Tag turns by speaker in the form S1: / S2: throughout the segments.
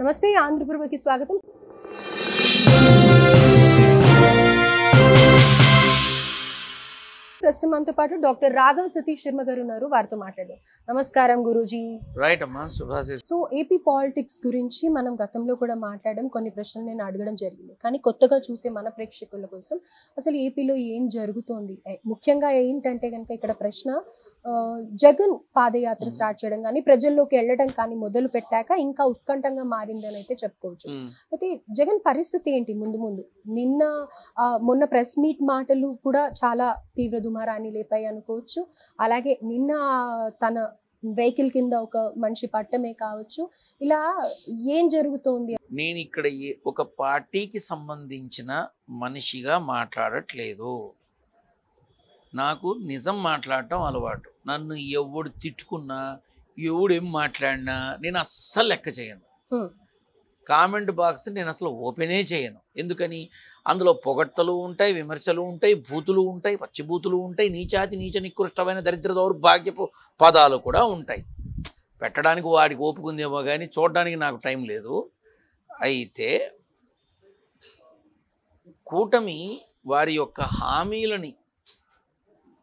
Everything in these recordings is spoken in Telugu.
S1: నమస్తే ఆంధ్రప్రభకి స్వాగతం. ప్రస్తుతం మనతో పాటు డాక్టర్ రాఘవ సతీష్ శర్మ గారు ఉన్నారు. వారితో మాట్లాడదాం. నమస్కారం గురూజీ.
S2: రైట్ అమ్మా, శుభాశీస్.
S1: సో ఏపీ పాలిటిక్స్ గురించి మనం గతంలో కూడా మాట్లాడడం, కొన్ని ప్రశ్నలు నేను అడగడం జరిగింది. కానీ కొత్తగా చూసే మన ప్రేక్షకుల కోసం అసలు ఏపీలో ఏం జరుగుతోంది, ముఖ్యంగా ఏంటంటే కనుక ఇక్కడ ప్రశ్న జగన్ పాదయాత్ర స్టార్ట్ చేయడం కానీ ప్రజల్లోకి వెళ్ళడం కానీ మొదలు పెట్టాక ఇంకా ఉత్కంఠంగా మారిందని అయితే చెప్పుకోవచ్చు. అయితే జగన్ పరిస్థితి ఏంటి ముందు ముందు? మొన్న ప్రెస్ మీట్ మాటలు కూడా చాలా తీవ్ర దుమారాన్ని లేపాయి అనుకోవచ్చు. అలాగే నిన్న తన వెహికల్ కింద ఒక మనిషి పట్టమే కావచ్చు. ఇలా ఏం జరుగుతోంది?
S2: నేను ఇక్కడ ఒక పార్టీకి సంబంధించిన మనిషిగా మాట్లాడట్లేదు. నాకు నిజం మాట్లాడటం అలవాటు. నన్ను ఎవడు తిట్టుకున్నా, ఎవడు ఏం మాట్లాడినా నేను అస్సలు లెక్క చేయను. కామెంట్ బాక్స్ నేను అసలు ఓపెనే చేయను. ఎందుకని? అందులో పొగడ్తలు ఉంటాయి, విమర్శలు ఉంటాయి, బూతులు ఉంటాయి, పచ్చిబూతులు ఉంటాయి, నీచ నికృష్టమైన దరిద్ర దౌర్భాగ్యపు పదాలు కూడా ఉంటాయి. పెట్టడానికి వాడికి ఓపుకుందేమో కానీ చూడడానికి నాకు టైం లేదు. అయితే కూటమి వారి యొక్క హామీలని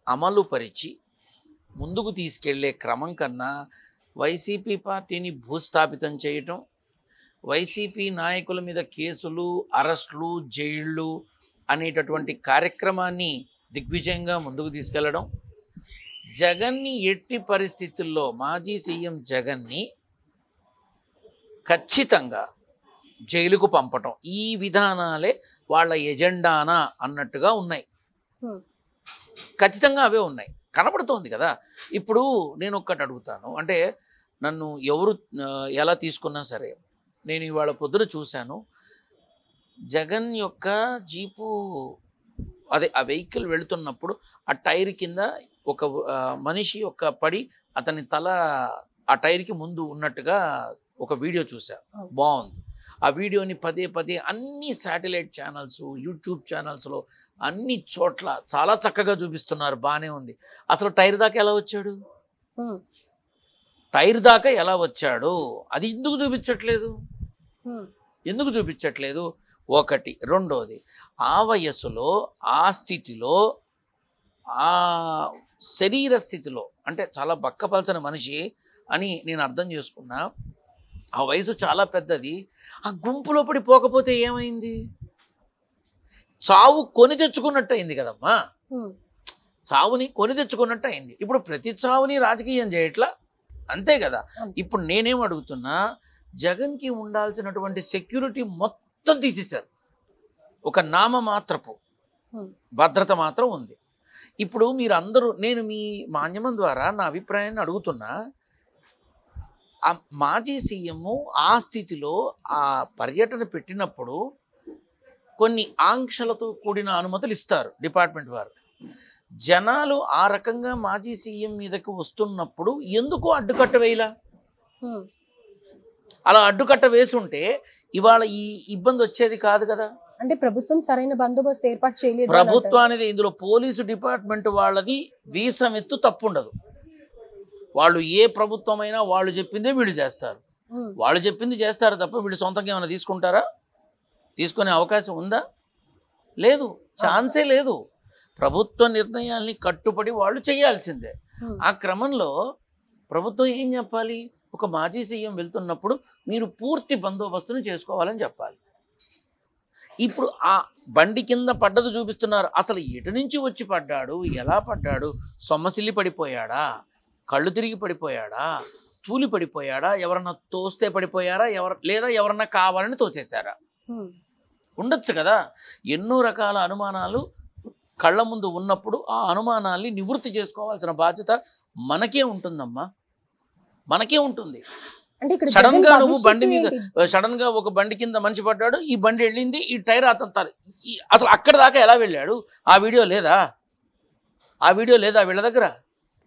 S2: అమలుపరిచి ముందుకు తీసుకెళ్లే క్రమం కన్నా వైసీపీ పార్టీని భూస్థాపితం చేయటం, వైసీపీ నాయకుల మీద కేసులు, అరెస్టులు, జైళ్ళు అనేటటువంటి కార్యక్రమాన్ని దిగ్విజయంగా ముందుకు తీసుకెళ్లడం, జగన్ని ఎట్టి పరిస్థితుల్లో మాజీ సీఎం జగన్ని ఖచ్చితంగా జైలుకు పంపటం, ఈ విధానాలే వాళ్ళ ఎజెండానా అన్నట్టుగా ఉన్నాయి. ఖచ్చితంగా అవే ఉన్నాయి, కనబడుతోంది కదా. ఇప్పుడు నేను ఒక్కటి అడుగుతాను, అంటే నన్ను ఎవరు ఎలా తీసుకున్నా సరే, నేను ఇవాళ పొద్దున చూశాను, జగన్ యొక్క జీపు ఆ వెహికల్ వెళుతున్నప్పుడు ఆ టైర్ కింద ఒక మనిషి యొక్క పడి అతని తల ఆ టైర్కి ముందు ఉన్నట్టుగా ఒక వీడియో చూసా. బాగుంది. ఆ వీడియోని పదే పదే అన్ని శాటిలైట్ ఛానల్స్, యూట్యూబ్ ఛానల్స్లో అన్ని చోట్ల చాలా చక్కగా చూపిస్తున్నారు. బాగానే ఉంది. అసలు టైర్ దాకా ఎలా వచ్చాడు? టైర్ దాకా ఎలా వచ్చాడు? అది ఎందుకు చూపించట్లేదు? ఎందుకు చూపించట్లేదు? ఒకటి. రెండోది, ఆ వయస్సులో, ఆ స్థితిలో, ఆ శరీర స్థితిలో, అంటే చాలా బక్కపలసిన మనిషి అని నేను అర్థం చేసుకున్నా. ఆ వయసు చాలా పెద్దది. ఆ గుంపులో పడి పోకపోతే ఏమైంది? చావు కొని తెచ్చుకున్నట్టు అయింది కదమ్మా. చావుని కొని తెచ్చుకున్నట్టు అయింది. ఇప్పుడు ప్రతి చావుని రాజకీయం చేయట్లా, అంతే కదా. ఇప్పుడు నేనేం అడుగుతున్నా, జగన్కి ఉండాల్సినటువంటి సెక్యూరిటీ మొత్తం తీసేశారు. ఒక నామమాత్రపు భద్రత మాత్రం ఉంది. ఇప్పుడు మీరు అందరూ, నేను మీ మాధ్యమం ద్వారా నా అభిప్రాయాన్ని అడుగుతున్నా, ఆ మాజీ సీఎం ఆ స్థితిలో ఆ పర్యటన పెట్టినప్పుడు కొన్ని ఆంక్షలతో కూడిన అనుమతులు ఇస్తారు డిపార్ట్మెంట్ వారు. జనాలు ఆ రకంగా మాజీ సీఎం మీదకి వస్తున్నప్పుడు ఎందుకు అడ్డుకట్ట వేయలా? అలా అడ్డుకట్ట వేసుంటే ఇవాళ ఈ ఇబ్బంది వచ్చేది కాదు కదా.
S1: అంటే ప్రభుత్వం సరైన బందోబస్తు ఏర్పాటు చేయలేదు.
S2: ప్రభుత్వానికి ఇందులో పోలీసు డిపార్ట్మెంట్ వాళ్ళది వీసమెత్తు తప్పు ఉండదు. వాళ్ళు ఏ ప్రభుత్వమైనా వాళ్ళు చెప్పిందే వీళ్ళు చేస్తారు. వాళ్ళు చెప్పింది చేస్తారు తప్ప వీళ్ళు సొంతంగా ఏమైనా తీసుకుంటారా? తీసుకునే అవకాశం ఉందా? లేదు, ఛాన్సే లేదు. ప్రభుత్వ నిర్ణయాల్ని కట్టుబడి వాళ్ళు చేయాల్సిందే. ఆ క్రమంలో ప్రభుత్వం ఏం చెప్పాలి? ఒక మాజీ సీఎం వెళ్తున్నప్పుడు మీరు పూర్తి బందోబస్తును చేసుకోవాలని చెప్పాలి. ఇప్పుడు ఆ బండి కింద పడ్డది చూపిస్తున్నారు. అసలు ఎటు నుంచి వచ్చి పడ్డాడు, ఎలా పడ్డాడు? సొమ్మసిల్లి పడిపోయాడా, కళ్ళు తిరిగి పడిపోయాడా, తూలి పడిపోయాడా, ఎవరన్నా తోస్తే పడిపోయారా, లేదా ఎవరన్నా కావాలని తోసేశారా? ఉండొచ్చు కదా. ఎన్నో రకాల అనుమానాలు కళ్ళ ముందు ఉన్నప్పుడు ఆ అనుమానాల్ని నివృత్తి చేసుకోవాల్సిన బాధ్యత మనకే ఉంటుందమ్మా, మనకే ఉంటుంది. సడన్ గా నువ్వు బండి మీద, సడన్ గా ఒక బండి కింద మనిషి పడ్డాడు, ఈ బండి వెళ్ళింది, ఈ టైర్ అతను అసలు అక్కడ దాకా ఎలా వెళ్ళాడు? ఆ వీడియో లేదా? ఆ వీడియో లేదా వీళ్ళ దగ్గర?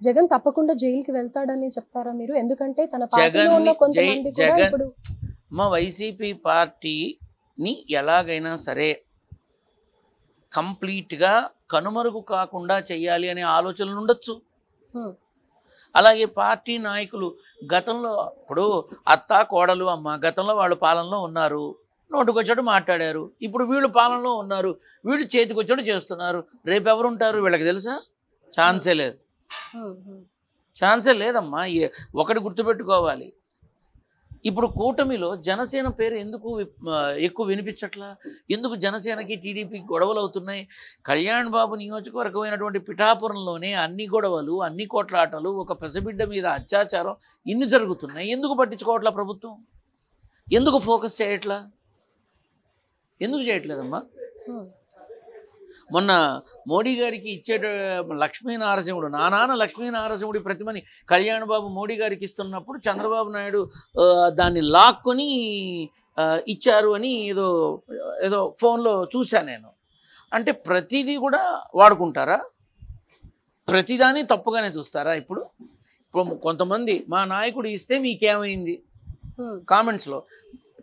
S1: జగన్ తప్పకుండా జైలుకి వెళ్తాడని చెప్తారా మీరు? ఎందుకంటే తన పార్టీలో ఉన్న కొంతమంది కూడా ఇప్పుడు
S2: మా వైసీపీ పార్టీని ఎలాగైనా సరే కంప్లీట్గా కనుమరుగు కాకుండా చెయ్యాలి అనే ఆలోచనలు ఉండొచ్చు. అలాగే పార్టీ నాయకులు గతంలో ఇప్పుడు అత్త కోడలు అమ్మ గతంలో వాళ్ళు పాలనలో ఉన్నారు, నోటుకొచ్చాడు మాట్లాడారు. ఇప్పుడు వీళ్ళు పాలనలో ఉన్నారు, వీళ్ళు చేతికొచ్చాడు చేస్తున్నారు. రేపు ఎవరు ఉంటారు వీళ్ళకి తెలుసా? ఛాన్సే లేదు, ఛాన్సే లేదమ్మా. ఒకటి గుర్తుపెట్టుకోవాలి, ఇప్పుడు కూటమిలో జనసేన పేరు ఎందుకు ఎక్కువ వినిపించట్లా? ఎందుకు జనసేనకి టీడీపీకి గొడవలు అవుతున్నాయి? కళ్యాణ్ బాబు నియోజకవర్గమైనటువంటి పిఠాపురంలోనే అన్ని గొడవలు, అన్ని కొట్లాటలు, ఒక పసిబిడ్డ మీద అత్యాచారం ఇన్ని జరుగుతున్నాయి. ఎందుకు పట్టించుకోవట్లా ప్రభుత్వం? ఎందుకు ఫోకస్ చేయట్లా? ఎందుకు చేయట్లేదమ్మా? మొన్న మోడీ గారికి ఇచ్చేట లక్ష్మీనారసింహుడు, నాన్న లక్ష్మీనారసింహుడి ప్రతిమని కళ్యాణ్ బాబు మోడీ గారికి ఇస్తున్నప్పుడు చంద్రబాబు నాయుడు దాన్ని లాక్కొని ఇచ్చారు అని ఏదో ఏదో ఫోన్లో చూశాను నేను. అంటే ప్రతిదీ కూడా వాడుకుంటారా? ప్రతిదాన్ని తప్పుగానే చూస్తారా? ఇప్పుడు కొంతమంది మా నాయకుడు ఇస్తే మీకేమైంది కామెంట్స్లో,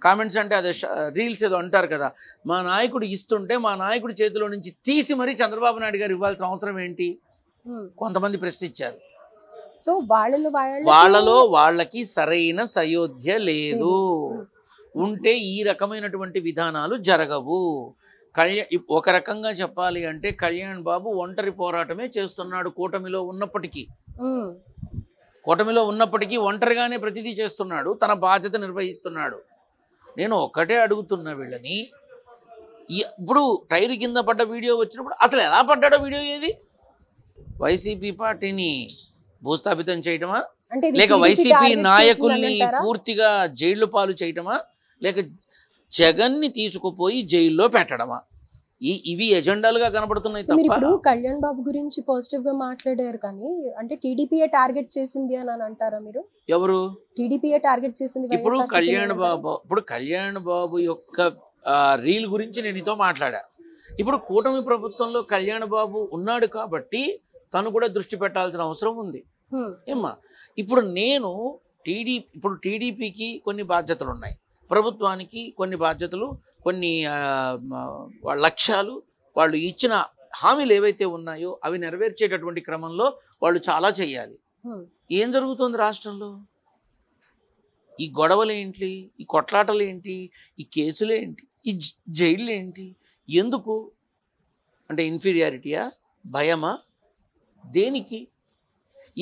S2: కామెంట్స్ అంటే అదే రీల్స్ ఏదో అంటారు కదా, మా నాయకుడు ఇస్తుంటే మా నాయకుడి చేతిలో నుంచి తీసి మరీ చంద్రబాబు నాయుడు గారు ఇవ్వాల్సిన అవసరం ఏంటి? కొంతమంది ప్రశ్నించారు.
S1: సో
S2: వాళ్ళలో వాళ్ళకి సరైన సయోధ్య లేదు, ఉంటే ఈ రకమైనటువంటి విధానాలు జరగవు. ఒక రకంగా చెప్పాలి అంటే కళ్యాణ్ బాబు ఒంటరి పోరాటమే చేస్తున్నాడు కూటమిలో ఉన్నప్పటికీ ఒంటరిగానే ప్రతిదీ చేస్తున్నాడు, తన బాధ్యత నిర్వహిస్తున్నాడు. నేను ఒక్కటే అడుగుతున్నా వీళ్ళని, ఇప్పుడు టైరు కింద పడ్డ వీడియో వచ్చినప్పుడు అసలు ఎలా పడ్డాడో వీడియో ఏది? వైసీపీ పార్టీని భూస్థాపితం చేయటమా, లేక వైసీపీ నాయకుల్ని పూర్తిగా జైలు పాలు చేయటమా, లేక జగన్ని తీసుకుపోయి జైల్లో పెట్టడమా? ఇవి ఎజెండాలుగా కనబడుతున్నాయి తప్ప.
S1: ఇప్పుడు కళ్యాణ్ బాబు గురించి పాజిటివ్ గా మాట్లాడారు, కానీ అంటే టీడీపీఏ టార్గెట్ చేసింది అని అంటారా మీరు?
S2: ఎవరు
S1: టీడీపీఏ టార్గెట్ చేసింది?
S2: ఇప్పుడు కళ్యాణ్ బాబు యొక్క రీల్ గురించి నేను నీతో మాట్లాడా. ఇప్పుడు కూటమి ప్రభుత్వంలో కళ్యాణ్ బాబు ఉన్నాడు కాబట్టి తను కూడా దృష్టి పెట్టాల్సిన అవసరం ఉంది ఏమ్మా. ఇప్పుడు నేను టీడీపీకి కొన్ని బాధ్యతలు ఉన్నాయి, ప్రభుత్వానికి కొన్ని బాధ్యతలు, కొన్ని లక్ష్యాలు, వాళ్ళు ఇచ్చిన హామీలు ఏవైతే ఉన్నాయో అవి నెరవేర్చేటటువంటి క్రమంలో వాళ్ళు చాలా చేయాలి. ఏం జరుగుతుంది రాష్ట్రంలో? ఈ గొడవలు ఏంటి, ఈ కొట్లాటలు ఏంటి, ఈ కేసులు ఏంటి, ఈ జైళ్ళు ఏంటి? ఎందుకు అంటే ఇన్ఫీరియారిటీయా, భయమా, దేనికి?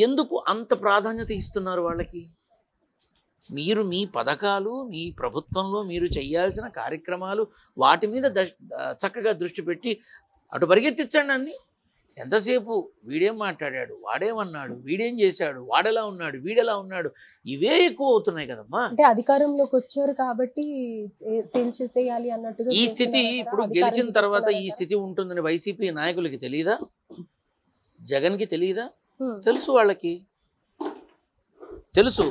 S2: ఎందుకు అంత ప్రాధాన్యత ఇస్తున్నారు వాళ్ళకి? మీరు మీ పథకాలు, మీ ప్రభుత్వంలో మీరు చేయాల్సిన కార్యక్రమాలు, వాటి మీద చక్కగా దృష్టి పెట్టి అటు పరిగెత్తించండి అన్ని. ఎంతసేపు వీడేం మాట్లాడాడు, వాడేమన్నాడు, వీడేం చేశాడు, వాడెలా ఉన్నాడు, వీడెలా ఉన్నాడు, ఇవే ఎక్కువ అవుతున్నాయి కదమ్మా.
S1: అంటే అధికారంలోకి వచ్చారు కాబట్టి తెంచేసేయాలి అన్నట్టుగా
S2: ఈ స్థితి ఇప్పుడు గెలిచిన తర్వాత ఈ స్థితి ఉంటుందని వైసీపీ నాయకులకి తెలియదా? జగన్కి తెలియదా? తెలుసు, వాళ్ళకి తెలుసు.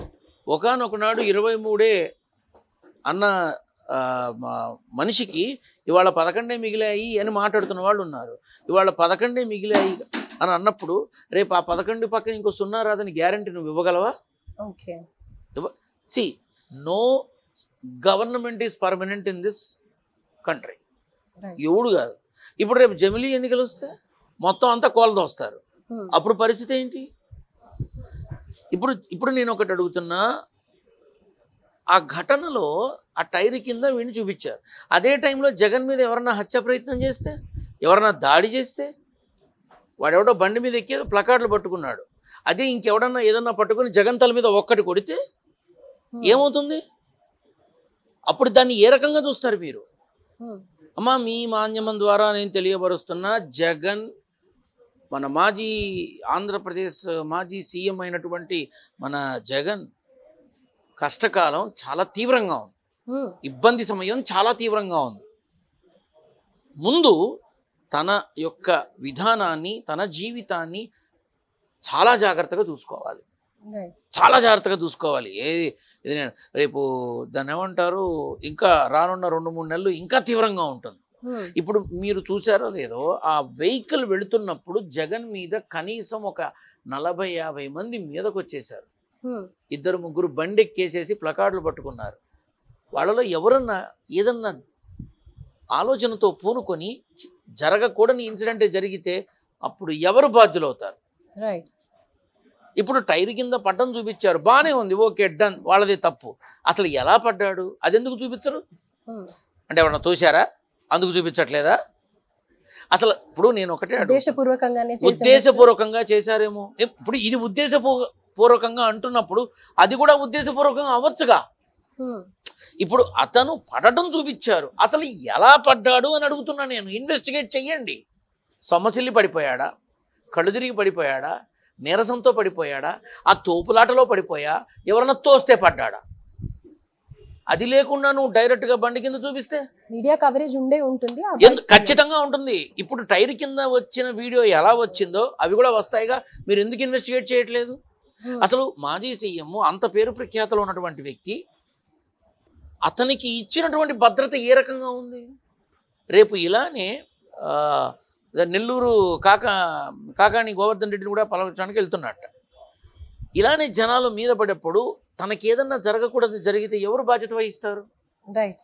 S2: ఒకానొక నాడు 23 అన్న మనిషికి ఇవాళ 11 మిగిలాయి అని మాట్లాడుతున్న వాళ్ళు ఉన్నారు. ఇవాళ 11 మిగిలాయి అని అన్నప్పుడు రేపు ఆ 11 పక్కన ఇంకో 0 రాదని గ్యారంటీ నువ్వు ఇవ్వగలవా? See no government is permanent in this country. ఎవడు కాదు. ఇప్పుడు రేపు జమిలీ ఎన్నికలు వస్తే మొత్తం అంతా కోలదోస్తారు. అప్పుడు పరిస్థితి ఏంటి? ఇప్పుడు నేను ఒకటి అడుగుతున్నా, ఆ ఘటనలో ఆ టైర్ కింద వీడిని చూపించారు. అదే టైంలో జగన్ మీద ఎవరన్నా హత్య ప్రయత్నం చేస్తే, ఎవరన్నా దాడి చేస్తే, వాడెవడో బండి మీద ఎక్కి ప్లకార్డులు పట్టుకున్నాడు, అదే ఇంకెవడన్నా ఏదన్నా పట్టుకుని జగన్ తల మీద ఒక్కటి కొడితే ఏమవుతుంది? అప్పుడు దాన్ని ఏ రకంగా చూస్తారు మీరు? అమ్మా, మీ మాధ్యమం ద్వారా నేను తెలియబరుస్తున్నా, జగన్ మన మాజీ ఆంధ్రప్రదేశ్ మాజీ సీఎం అయినటువంటి మన జగన్ కష్టకాలం చాలా తీవ్రంగా ఉంది, ఇబ్బంది సమయం చాలా తీవ్రంగా ఉంది. ముందు తన యొక్క విధానాన్ని, తన జీవితాన్ని చాలా జాగ్రత్తగా చూసుకోవాలి, చాలా జాగ్రత్తగా చూసుకోవాలి. ఇది నేను రేపు దాన్ని ఏమంటారు, ఇంకా రానున్న 2-3 నెలలు ఇంకా తీవ్రంగా ఉంటుంది. ఇప్పుడు మీరు చూసారో లేదో, ఆ వెహికల్ వెళుతున్నప్పుడు జగన్ మీద కనీసం ఒక 40-50 మంది మీదకు వచ్చేసారు. 2-3 బండి ఎక్కేసేసి ప్లకార్డులు పట్టుకున్నారు. వాళ్ళలో ఎవరన్నా ఏదన్నా ఆలోచనతో పూనుకొని జరగకూడని ఇన్సిడెంట్ జరిగితే అప్పుడు ఎవరు బాధ్యులు అవుతారు? ఇప్పుడు టైర్ కింద పడ్డం చూపించారు, బాగానే ఉంది, ఓకే డన్, వాళ్ళది తప్పు. అసలు ఎలా పడ్డాడు అది ఎందుకు చూపించరు? అంటే ఎవరన్నా తోశారా అందుకు చూపించట్లేదా? అసలు ఇప్పుడు నేను ఒకటే ఉద్దేశపూర్వకంగా చేశారేమో. ఇప్పుడు ఇది ఉద్దేశపూర్వకంగా అంటున్నప్పుడు అది కూడా ఉద్దేశపూర్వకంగా అవ్వచ్చుగా. ఇప్పుడు అతను పడటం చూపించారు, అసలు ఎలా పడ్డాడు అని అడుగుతున్నా నేను. ఇన్వెస్టిగేట్ చెయ్యండి. సొమ్మసిల్లి పడిపోయాడా, కళ్ళు తిరిగి పడిపోయాడా, నీరసంతో పడిపోయాడా, ఆ తోపులాటలో పడిపోయా, ఎవరన్నా తోస్తే పడ్డాడా? అది లేకుండా నువ్వు డైరెక్ట్గా బండి కింద చూపిస్తే
S1: మీడియా కవరేజ్ ఉండే ఉంటుంది,
S2: ఖచ్చితంగా ఉంటుంది. ఇప్పుడు టైర్ కింద వచ్చిన వీడియో ఎలా వచ్చిందో అవి కూడా వస్తాయిగా. మీరు ఎందుకు ఇన్వెస్టిగేట్ చేయట్లేదు? అసలు మాజీ సీఎం అంత పేరు ప్రఖ్యాతలు ఉన్నటువంటి వ్యక్తి, అతనికి ఇచ్చినటువంటి భద్రత ఏ రకంగా ఉంది? రేపు ఇలానే నెల్లూరు కాకాని గోవర్ధన్ రెడ్డిని కూడా పలవడానికి వెళ్తున్నట్ట. ఇలానే జనాలు మీద పడేప్పుడు తనకి ఏదన్నా జరగకూడదు, జరిగితే ఎవరు బాధ్యత వహిస్తారు?
S1: రైట్.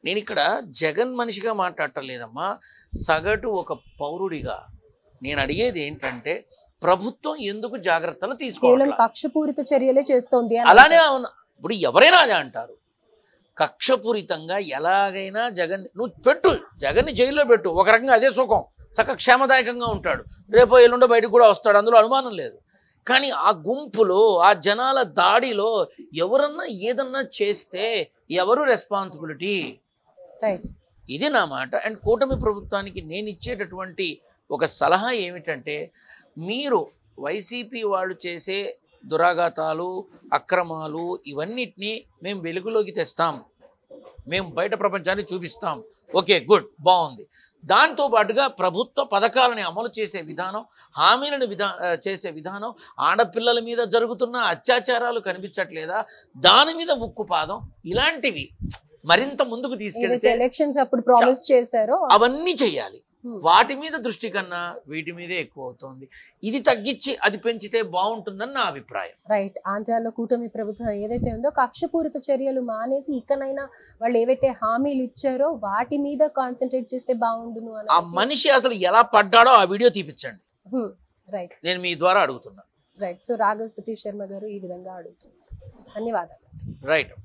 S2: నేను ఇక్కడ జగన్ మనిషిగా మాట్లాడటలేదమ్మా, సగటు ఒక పౌరుడిగా నేను అడిగేది ఏంటంటే ప్రభుత్వం ఎందుకు జాగ్రత్తలు తీసుకోవాలి?
S1: కక్షపూరిత చర్యలే చేస్తోంది.
S2: అలానే ఇప్పుడు ఎవరైనా అదే అంటారు, కక్షపూరితంగా ఎలాగైనా నువ్వు పెట్టు, జగన్ని జైల్లో పెట్టు, ఒక రకంగా అదే సుఖం, చక్కగా క్షేమదాయకంగా ఉంటాడు, రేపో ఎల్లుండో బయటకు కూడా వస్తాడు, అందులో అనుమానం లేదు. కానీ ఆ గుంపులో ఆ జనాల దాడిలో ఎవరన్నా ఏదన్నా చేస్తే ఎవరు రెస్పాన్సిబిలిటీ? ఇది నా మాట. అండ్ కూటమి ప్రభుత్వానికి నేను ఇచ్చేటటువంటి ఒక సలహా ఏమిటంటే, మీరు వైసీపీ వాళ్ళు చేసే దురాఘాతాలు, అక్రమాలు ఇవన్నిటినీ మేము వెలుగులోకి తెస్తాం, మేము బయట ప్రపంచాన్ని చూపిస్తాం, ఓకే గుడ్, బాగుంది. దాంతోపాటుగా ప్రభుత్వ పథకాలని అమలు చేసే విధానం, హామీలను చేసే విధానం, ఆడపిల్లల మీద జరుగుతున్న అత్యాచారాలు కనిపించట్లేదా, దాని మీద ఉక్కుపాదం, ఇలాంటివి మరింత ముందుకు తీసుకెళ్తే
S1: ఎలక్షన్స్ అప్పుడు ప్రామిస్ చేశారో
S2: అవన్నీ చేయాలి. వాటి మీద దృష్టి కన్నా వీటి మీదే ఎక్కువ అవుతుంది. ఇది తగ్గించి అది పెంచితే బాగుంటుందని నా అభిప్రాయం.
S1: రైట్. ఆంధ్రాలో కూటమి ప్రభుత్వం ఏదైతే ఉందో కక్షపూరిత చర్యలు మానేసి ఇకనైనా వాళ్ళు ఏవైతే హామీలు ఇచ్చారో వాటి మీద కాన్సన్ట్రేట్ చేస్తే బాగుండును అని.
S2: ఆ మనిషి అసలు ఎలా పడ్డాడో ఆ వీడియో తీపించండి.
S1: రైట్.
S2: నేను మీ ద్వారా అడుగుతున్నా.
S1: రైట్. సో రాఘవ్ సతీష్ శర్మ గారు ఈ విధంగా అడుగుతున్నారు. ధన్యవాదాలు.
S2: రైట్.